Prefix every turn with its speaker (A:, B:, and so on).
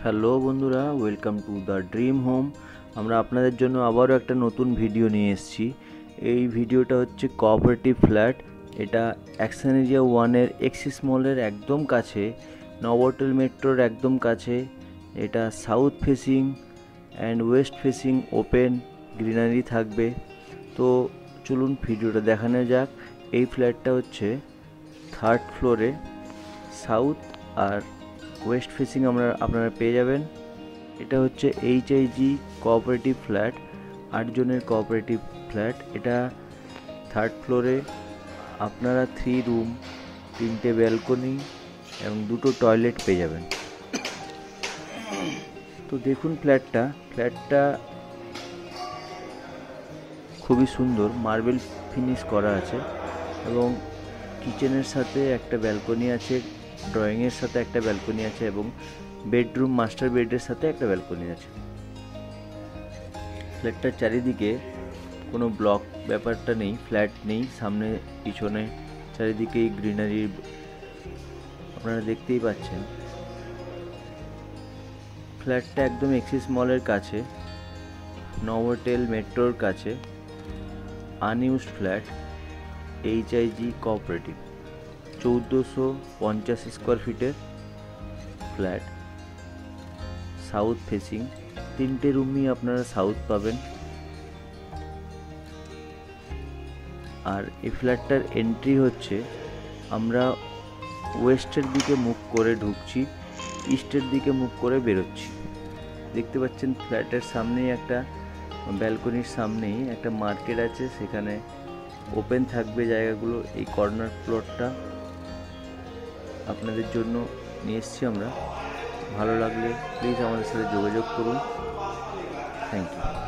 A: Hello বন্ধুরা, welcome to the dream home. আমরা আপনাদের জন্য আবারও একটা নতুন ভিডিও নিয়ে এসেছি। এই ভিডিওটা হচ্ছে কোঅপারেটিভ ফ্ল্যাট। এটা অ্যাকশন এরিয়া 1-এর এক্সিস মলের একদম কাছে, নভোটেল মেট্রোর একদম কাছে। এটা south facing and West facing open greenery থাকবে। তো চলুন ভিডিওটা দেখানো যাক। এই ফ্ল্যাটটা হচ্ছে 3rd ফ্লোরে, সাউথ আর ওয়েস্ট ফেসিং আপনারা পেয়ে যাবেন। এটা হচ্ছে HIG কোঅপারেটিভ ফ্ল্যাট, 8 জনের কোঅপারেটিভ ফ্ল্যাট। এটা 3rd ফ্লোরে আপনারা 3 রুম, 3টে ব্যালকনি এবং 2টো টয়লেট পেয়ে যাবেন। তো দেখুন ফ্ল্যাটটা খুবই সুন্দর, মার্বেল ফিনিশ করা আছে এবং কিচেনের সাথে একটা ব্যালকনি আছে, ড্রয়িংয়ের সাথে একটা ব্যালকনি আছে এবং বেডরুম মাস্টার বেডের সাথে একটা ব্যালকনি আছে। ফ্ল্যাটটার চারিদিকে কোনো ব্লক ব্যাপারটা নেই, ফ্ল্যাট নেই, সামনে পিছনে চারিদিকেই গ্রিনারি আপনারা দেখতেই পাচ্ছেন। ফ্ল্যাটটা একদম এক্সিস মলের কাছে, নভোটেল মেট্রোর কাছে, unused flat, HIG cooperative, 1450 square ফিটের ফ্ল্যাট, সাউথ ফেসিং। 3টে রুমই আপনারা সাউথ পাবেন। আর এই ফ্ল্যাটটার এন্ট্রি হচ্ছে, আমরা ওয়েস্টের দিকে মুখ করে ঢুকছি, ইস্টের দিকে মুখ করে বেরোচ্ছি। দেখতে পাচ্ছেন ফ্ল্যাটের সামনেই একটা ব্যালকনির সামনেই একটা মার্কেট আছে, সেখানে ওপেন থাকবে জায়গাগুলো। এই কর্নার ফ্লোরটা আপনাদের জন্য নিয়ে এসেছি আমরা। ভালো লাগলে প্লিজ আমাদের সাথে যোগাযোগ করুন। Thank you.